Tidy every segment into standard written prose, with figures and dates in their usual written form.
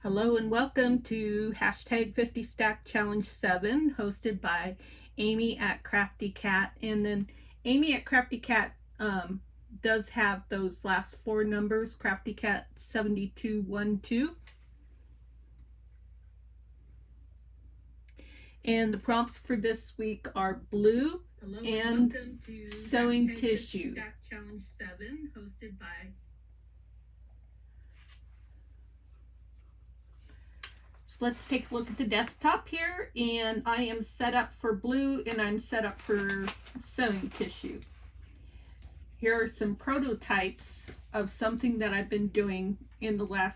Hello and welcome to hashtag 50 Stack Challenge 7, hosted by Amy at Crafty Cat. And then Amy at Crafty Cat does have those last four numbers, Crafty Cat 7212. And the prompts for this week are blue and sewing tissue. Stack Challenge 7, hosted by Let's take a look at the desktop here, and I am set up for blue and I'm set up for sewing tissue. Here are some prototypes of something that I've been doing in the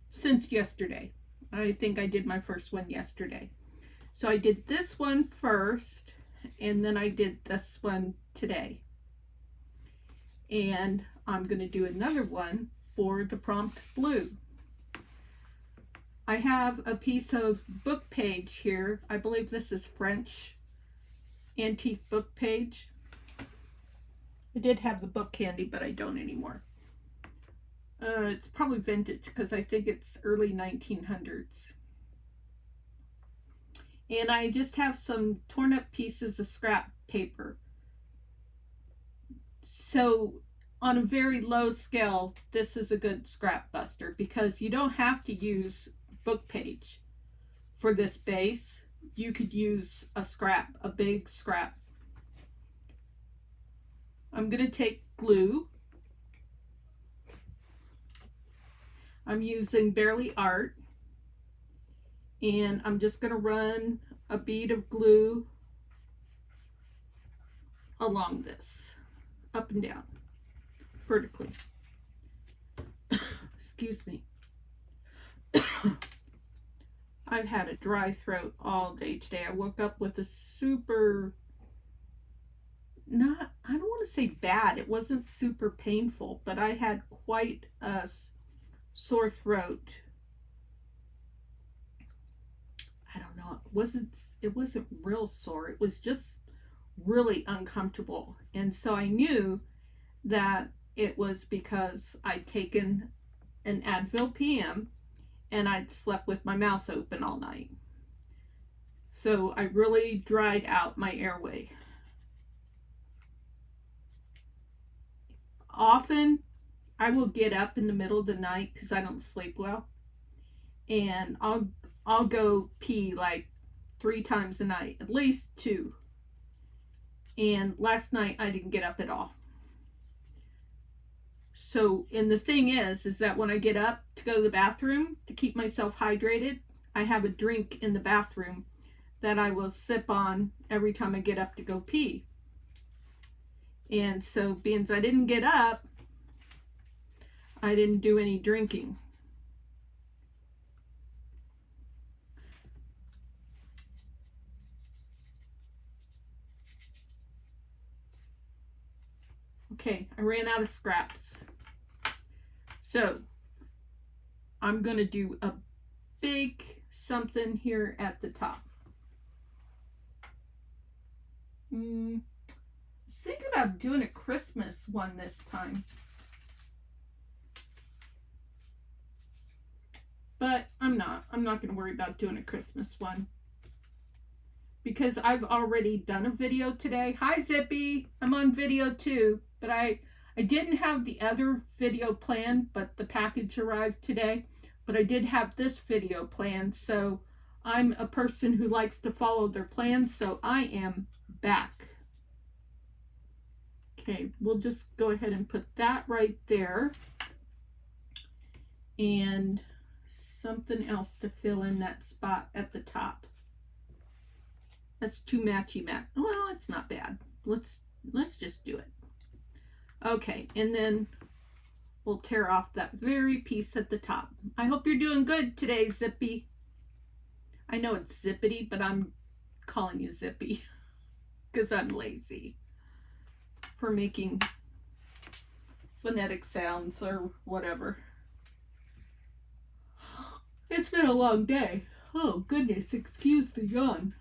since yesterday. I think I did my first one yesterday. So I did this one first, and then I did this one today. And I'm going to do another one for the prompt blue. I have a piece of book page here. I believe this is French antique book page. I did have the book handy, but I don't anymore. It's probably vintage because I think it's early 1900s. And I just have some torn up pieces of scrap paper. So on a very low scale, this is a good scrap buster because you don't have to use book page for this base. You could use a big scrap. I'm going to take glue. I'm using Barely Art, and I'm just going to run a bead of glue along this, up and down, vertically. Excuse me. I've had a dry throat all day today. I woke up with a I don't want to say bad. It wasn't super painful, but I had quite a sore throat. I don't know. It wasn't real sore. It was just really uncomfortable. And so I knew that it was because I'd taken an Advil PM and I'd slept with my mouth open all night. So I really dried out my airway. Often I will get up in the middle of the night because I don't sleep well, and I'll go pee like 3 times a night, at least 2. And last night I didn't get up at all. So, and the thing is that when I get up to go to the bathroom to keep myself hydrated, I have a drink in the bathroom that I will sip on every time I get up to go pee. And so, being as I didn't get up, I didn't do any drinking. Okay, I ran out of scraps. So I'm going to do a big something here at the top. I was thinking about doing a Christmas one this time, but I'm not going to worry about doing a Christmas one because I've already done a video today. Hi Zippy, I'm on video too, but I didn't have the other video planned, but the package arrived today. But I did have this video planned, so I'm a person who likes to follow their plans, so I am back. Okay, we'll just go ahead and put that right there. And something else to fill in that spot at the top. That's too matchy. Well, it's not bad. Let's just do it. Okay, and then we'll tear off that very piece at the top. I hope you're doing good today, Zippy. I know it's Zippity, but I'm calling you Zippy because I'm lazy for making phonetic sounds or whatever. It's been a long day. Oh, goodness, excuse the yawn.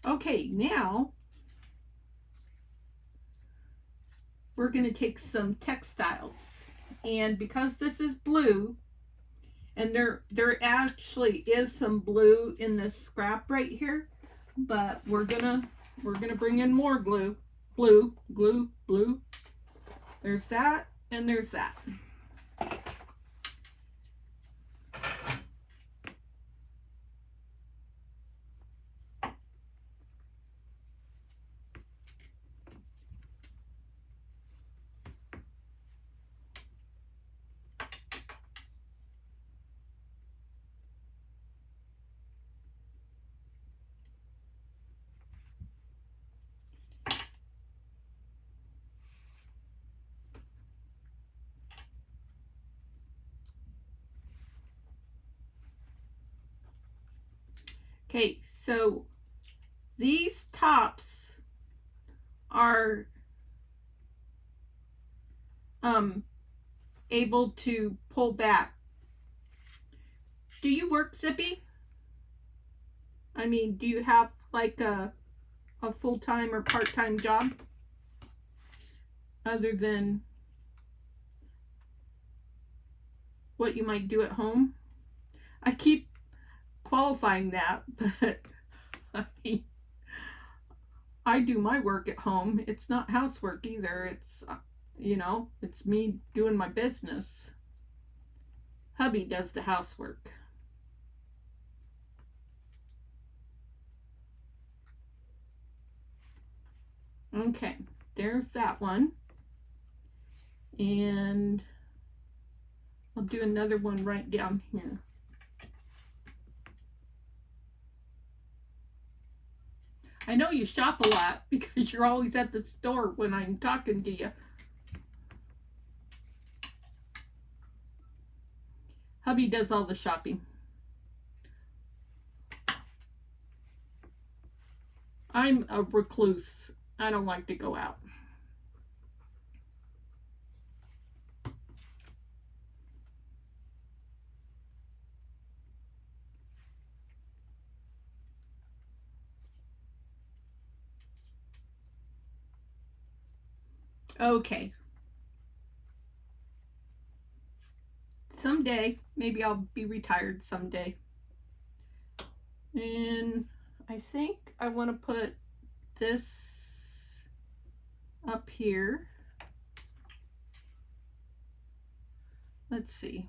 Okay, now we're going to take some textiles. And because this is blue, and there actually is some blue in this scrap right here, but we're gonna bring in more glue. Blue. There's that, and there's that. Okay, so these tops are able to pull back. Do you work, Zippy? I mean, do you have like a full-time or part-time job other than what you might do at home? I keep qualifying that, but I mean, I do my work at home. It's not housework either. It's, you know, it's me doing my business. Hubby does the housework. Okay, there's that one. And I'll do another one right down here. I know you shop a lot because you're always at the store when I'm talking to you. Hubby does all the shopping. I'm a recluse. I don't like to go out. Okay. Someday, maybe I'll be retired someday. And I think I want to put this up here. Let's see.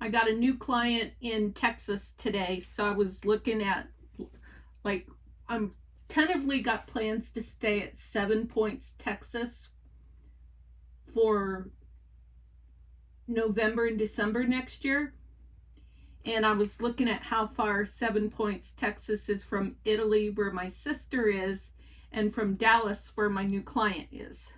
I got a new client in Texas today, so I was looking at, like, I'm tentatively got plans to stay at 7 Points, Texas for November and December next year. And I was looking at how far 7 Points, Texas is from Italy, where my sister is, and from Dallas, where my new client is.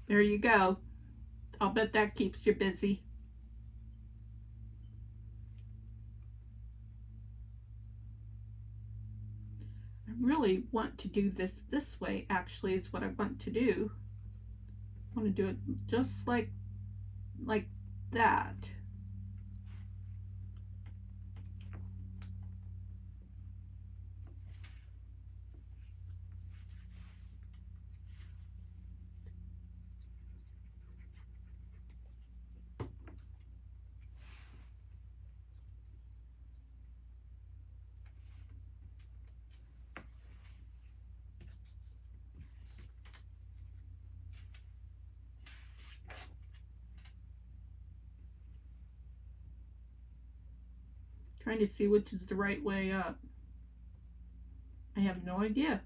There you go. I'll bet that keeps you busy. I really want to do this way, actually, is what I want to do. I want to do it just like that. Trying to see which is the right way up. I have no idea.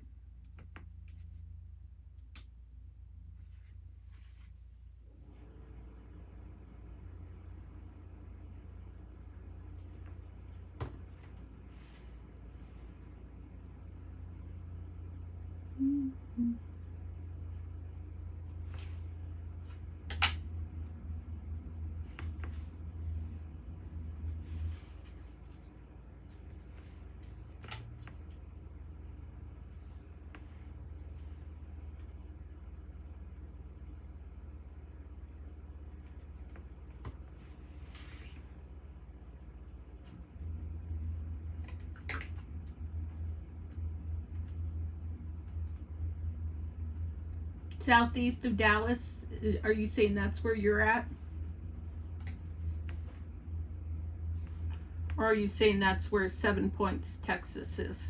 southeast of Dallas. Are you saying that's where you're at? Or are you saying that's where 7 Points, Texas is?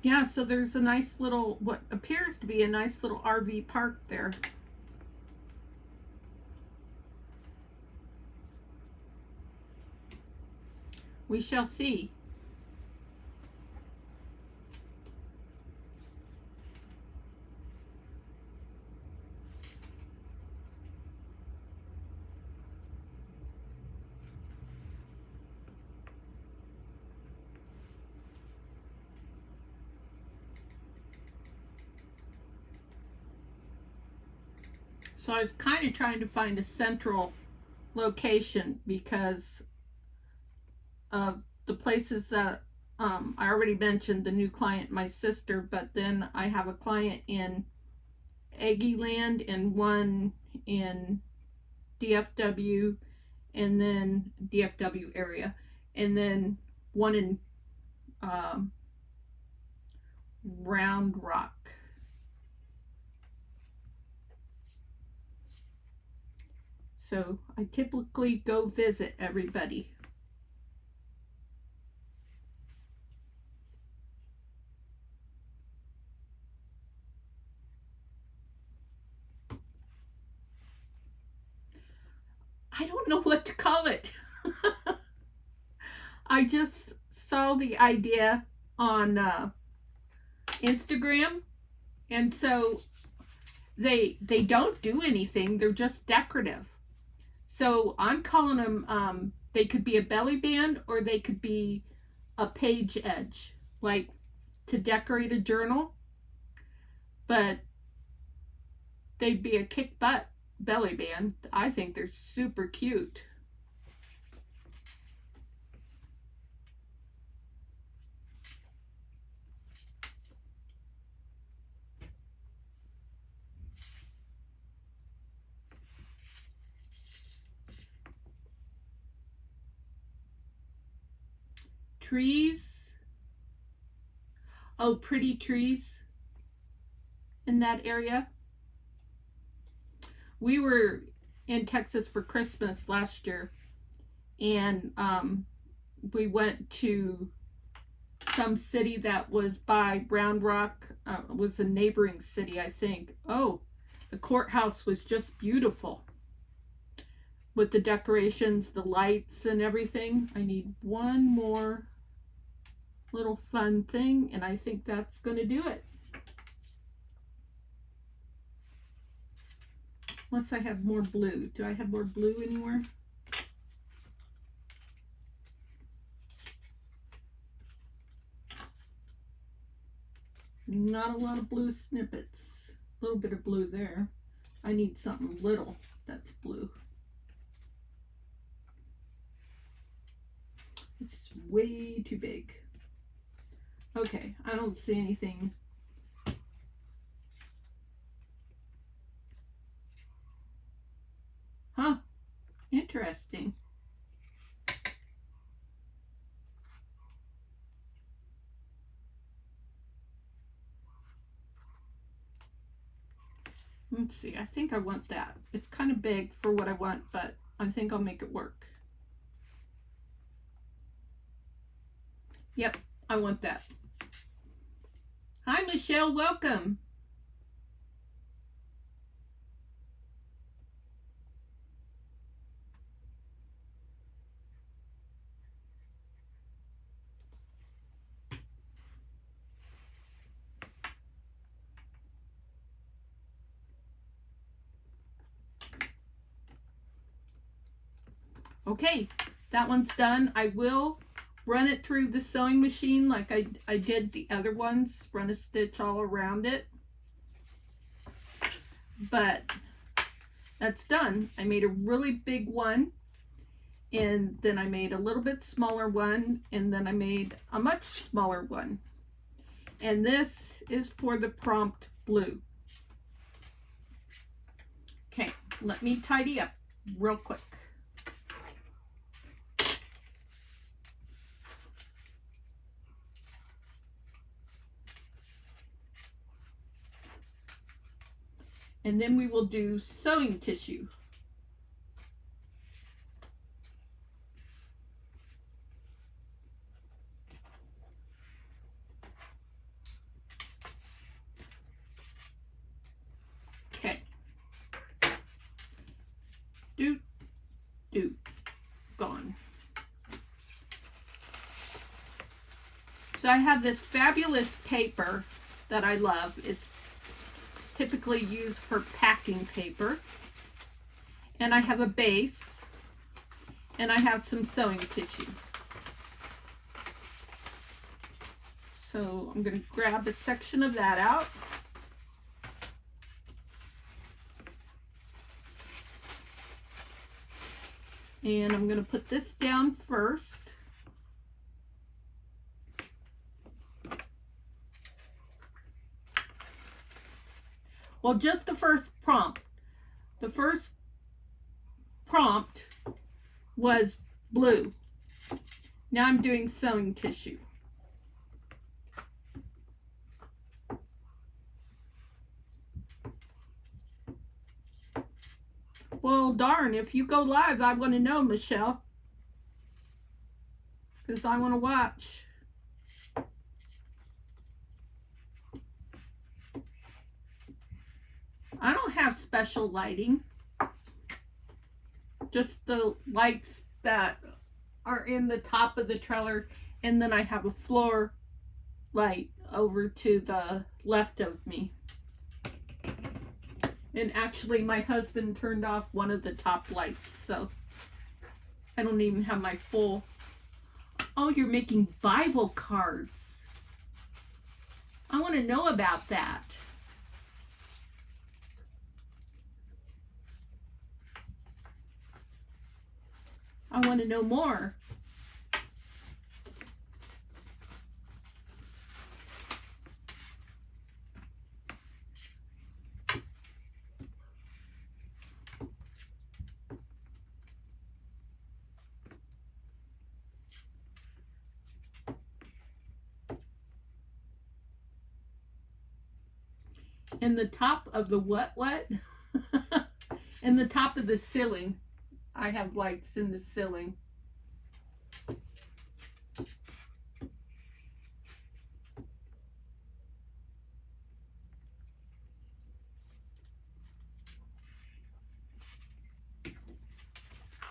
Yeah, so there's a nice little, what appears to be a nice little RV park there. We shall see. So I was kind of trying to find a central location because of the places that I already mentioned, the new client, my sister, but then I have a client in Aggieland and one in DFW, and then DFW area, and then one in Round Rock. So I typically go visit everybody. I don't know what to call it. I just saw the idea on Instagram, and so they don't do anything. They're just decorative. So I'm calling them, they could be a belly band or they could be a page edge, like to decorate a journal. But they'd be a kick butt belly band. I think they're super cute. Trees. Oh, pretty trees in that area. We were in Texas for Christmas last year, and we went to some city that was by Round Rock. Was a neighboring city, I think. Oh, the courthouse was just beautiful with the decorations, the lights, and everything. I need one more little fun thing, and I think that's going to do it. Unless I have more blue. Do I have more blue anywhere? Not a lot of blue snippets. A little bit of blue there. I need something little that's blue. It's way too big. Okay, I don't see anything. Huh, interesting. Let's see, I think I want that. It's kind of big for what I want, but I think I'll make it work. Yep, I want that. Hi, Michelle, welcome. Okay, that one's done. I will run it through the sewing machine like I did the other ones, run a stitch all around it. But that's done. I made a really big one, and then I made a little bit smaller one, and then I made a much smaller one. And this is for the prompt blue. Okay, let me tidy up real quick. And then we will do sewing tissue. Okay. Doot, doot, gone. So I have this fabulous paper that I love. It's typically used for packing paper. And I have a base, and I have some sewing tissue. So I'm going to grab a section of that out. And I'm going to put this down first. Well, just the first prompt. The first prompt was blue. Now I'm doing sewing tissue. Well, darn, if you go live, I want to know, Michelle. Because I want to watch. I don't have special lighting. Just the lights that are in the top of the trailer. And then I have a floor light over to the left of me. And actually, my husband turned off one of the top lights, so I don't even have my full... Oh, you're making Bible cards. I want to know about that. I want to know more. In the top of the what? In the top of the ceiling. I have lights in the ceiling.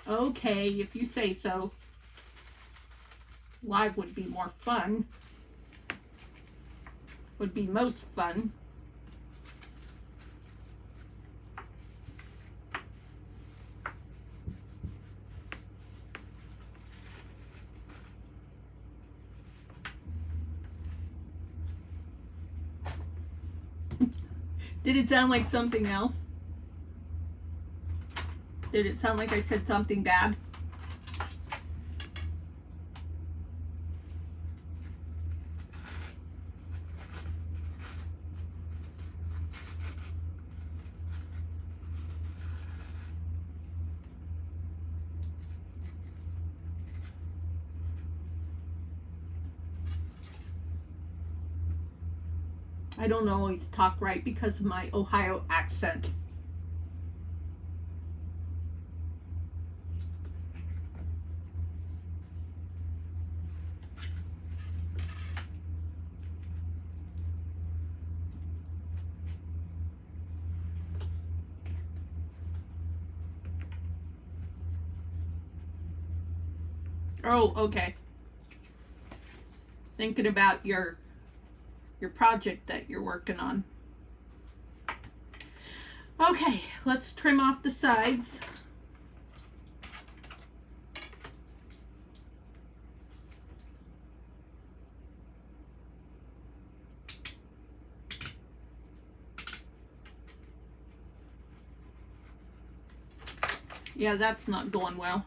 Okay, if you say so. Live would be more fun. Would be most fun. Did it sound like something else? Did it sound like I said something bad? I don't always talk right because of my Ohio accent. Oh, okay. Thinking about your project that you're working on. Okay, let's trim off the sides. Yeah, that's not going well.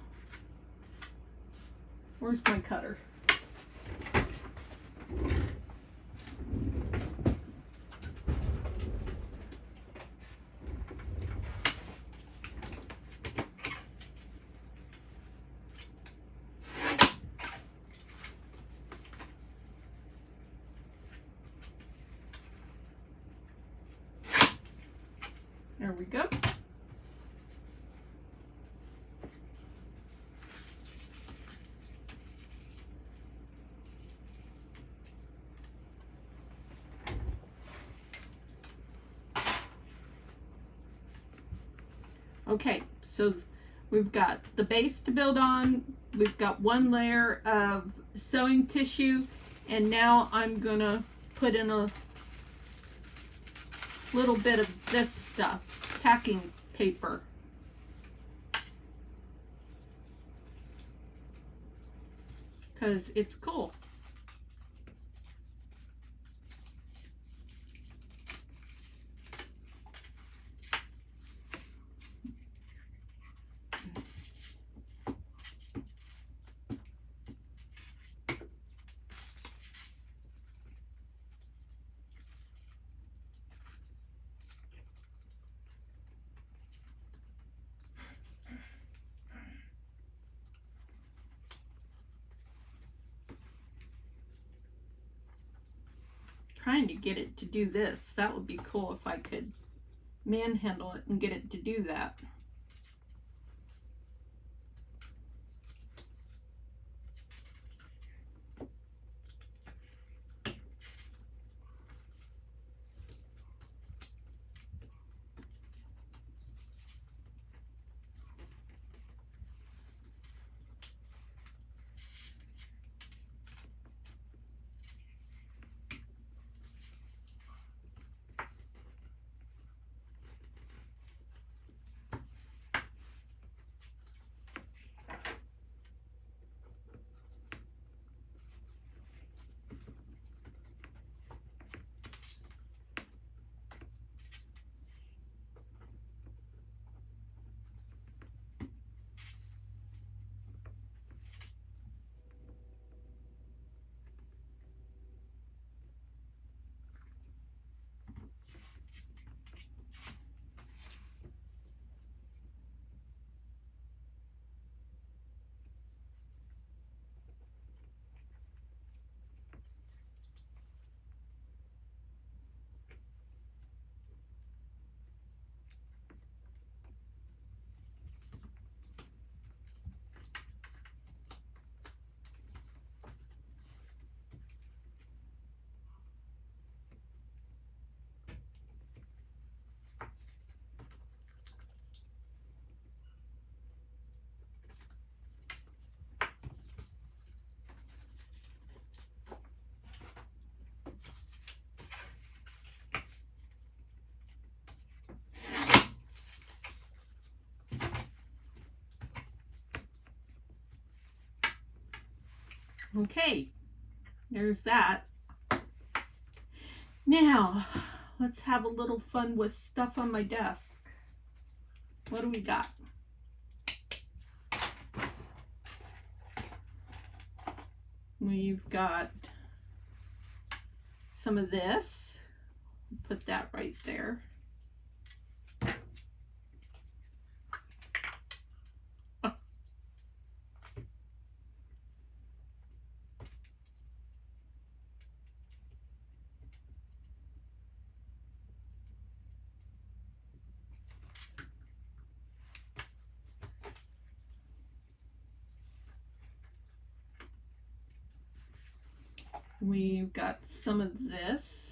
Where's my cutter? There we go. Okay, so we've got the base to build on, we've got one layer of sewing tissue, and now I'm gonna put in a little bit of this stuff, packing paper. Because it's cool. Trying to get it to do this. That would be cool if I could manhandle it and get it to do that. Okay, there's that. Now, let's have a little fun with stuff on my desk. What do we got? We've got some of this. Put that right there. We've got some of this.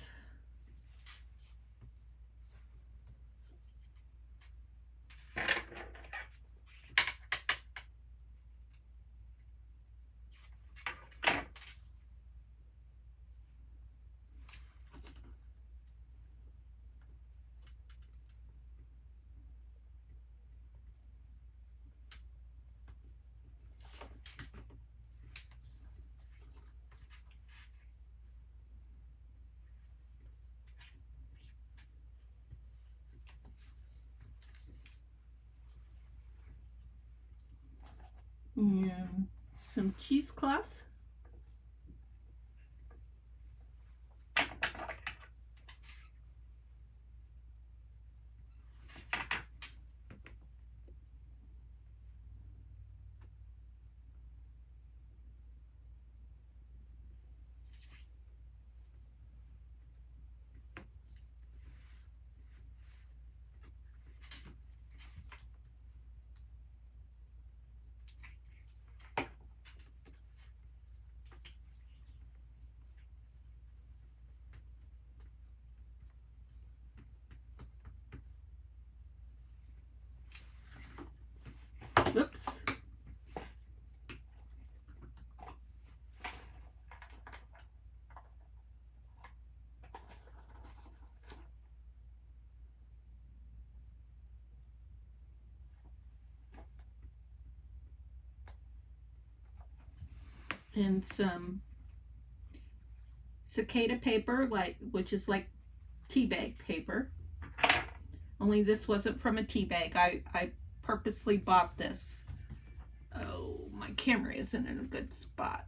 and some cheesecloth. Whoops. And some cicada paper, which is like tea bag paper. Only this wasn't from a tea bag. I purposely bought this. Oh, my camera isn't in a good spot.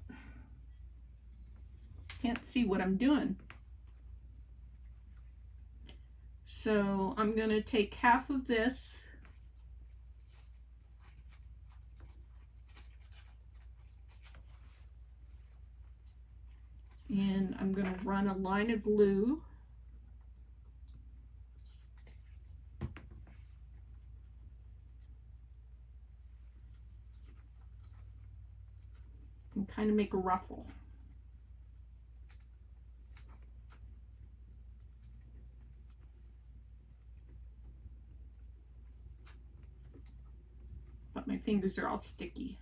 Can't see what I'm doing. So I'm going to take half of this and I'm going to run a line of glue and kind of make a ruffle. But my fingers are all sticky.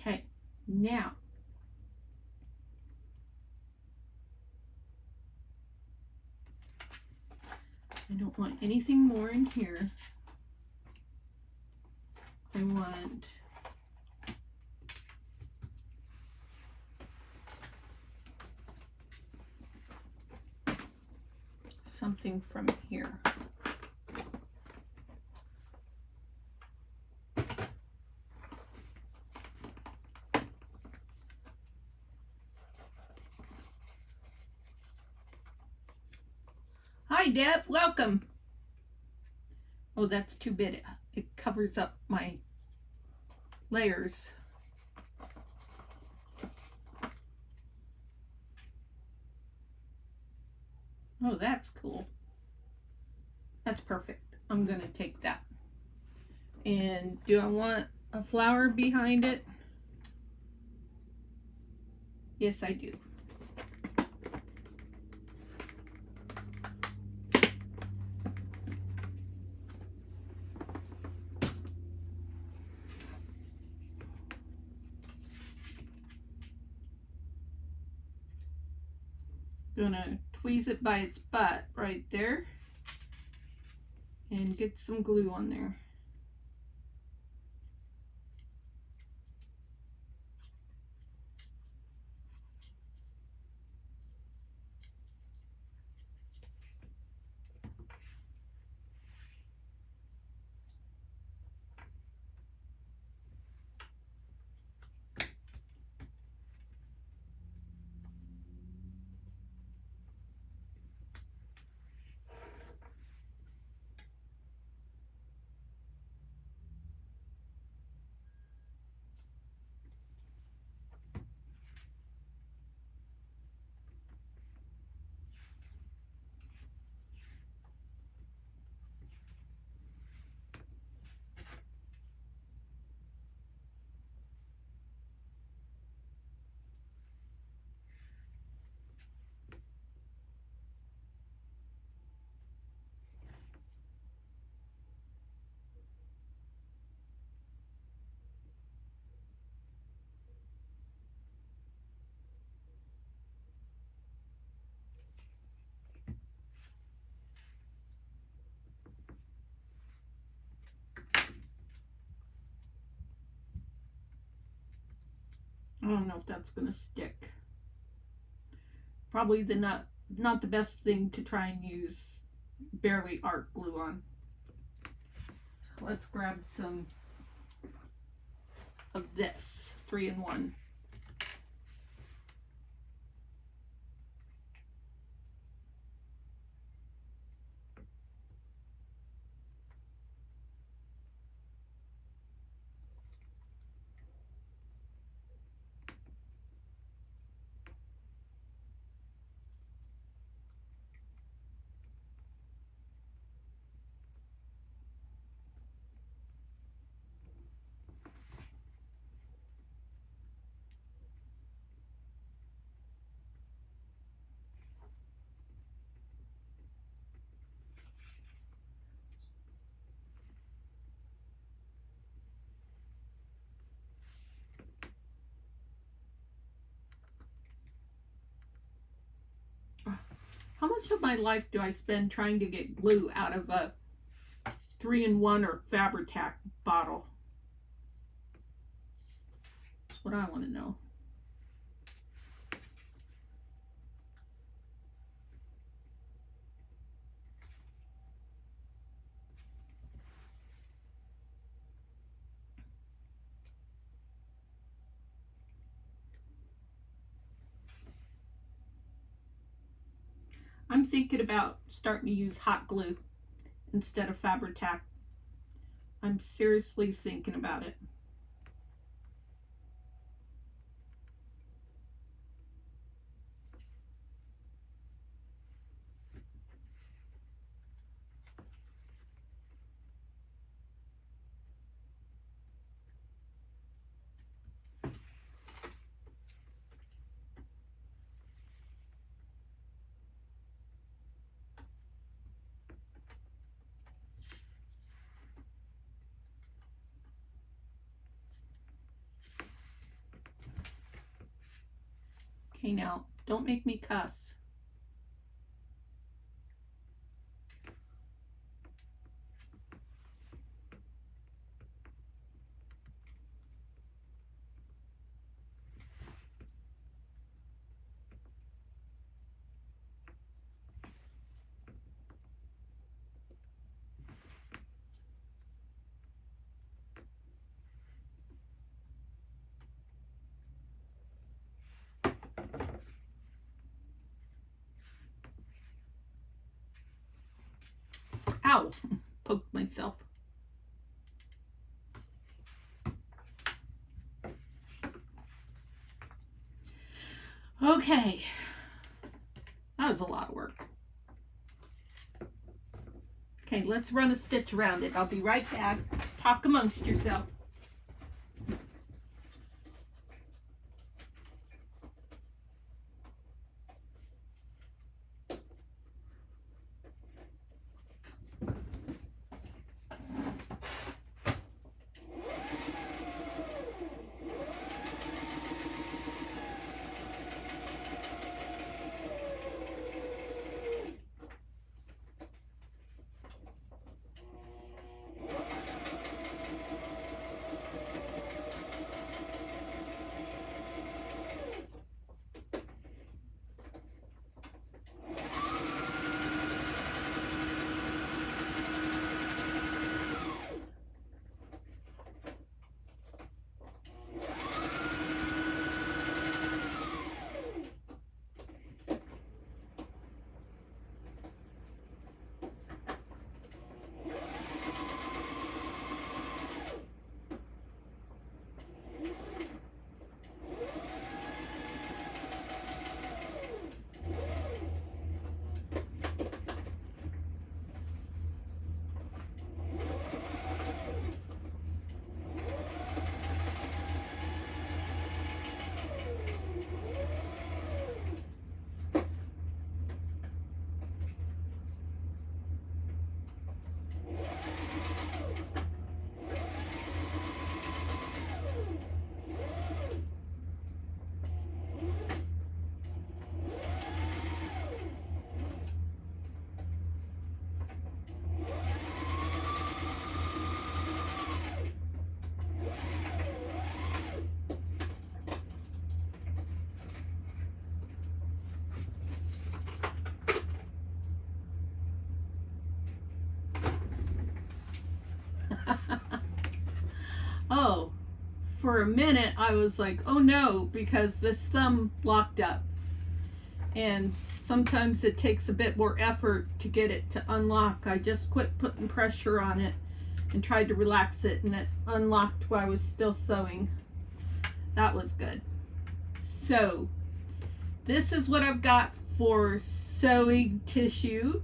Okay, now I don't want anything more in here. I want something from here. Hi, Deb. Welcome. Oh, that's too big. It covers up my layers. Oh, that's cool. That's perfect. I'm going to take that. And do I want a flower behind it? Yes, I do. Gonna tweeze it by its butt right there and get some glue on there. don't know if that's going to stick. Probably not the best thing to try and use barely art glue on. Let's grab some of this 3-in-1. How much of my life do I spend trying to get glue out of a 3-in-1 or Fabri-Tac bottle? That's what I want to know. I'm thinking about starting to use hot glue instead of Fabri-Tac. I'm seriously thinking about it. Okay, now, don't make me cuss. Ow! Poked myself. Okay. That was a lot of work. Okay, let's run a stitch around it. I'll be right back. Talk amongst yourself. Oh, for a minute I was like, oh no, because this thumb locked up. And sometimes it takes a bit more effort to get it to unlock. I just quit putting pressure on it and tried to relax it, and it unlocked while I was still sewing. That was good. So this is what I've got for sewing tissue,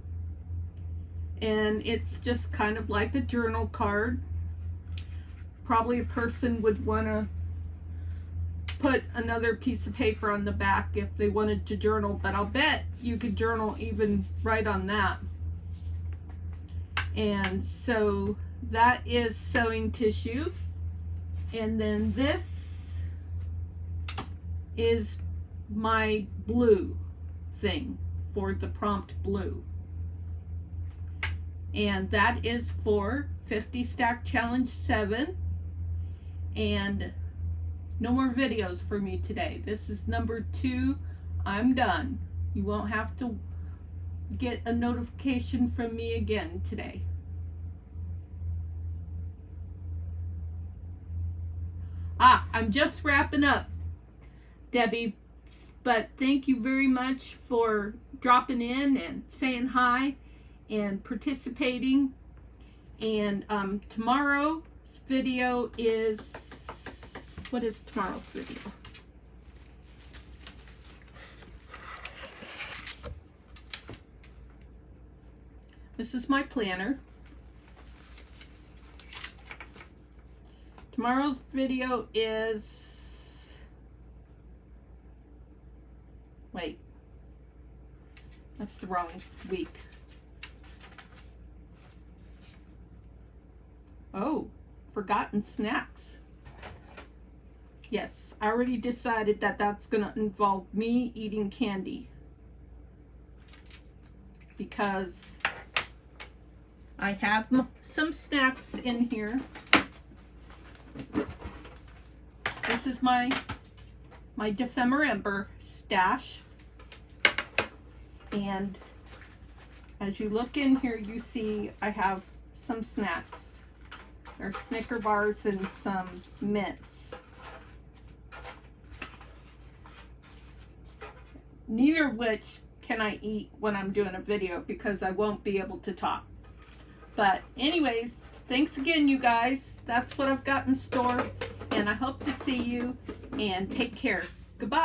and it's just kind of like a journal card. Probably a person would want to put another piece of paper on the back if they wanted to journal, but I'll bet you could journal even right on that. And so that is sewing tissue, and then this is my blue thing for the prompt blue, and that is for 50 Stack Challenge 7. And no more videos for me today. This is number 2. I'm done. You won't have to get a notification from me again today. I'm just wrapping up, Debbie, but thank you very much for dropping in and saying hi and participating. And tomorrow's video is, what is tomorrow's video? This is my planner. Tomorrow's video is, wait, that's the wrong week. Oh, forgotten snacks. Yes, I already decided that that's going to involve me eating candy, because I have some snacks in here. This is my Epidemic stash, and as you look in here, you see I have some snacks. There's Snicker bars and some mints. Neither of which can I eat when I'm doing a video because I won't be able to talk. But anyways, thanks again, you guys. That's what I've got in store, and I hope to see you, and take care. Goodbye.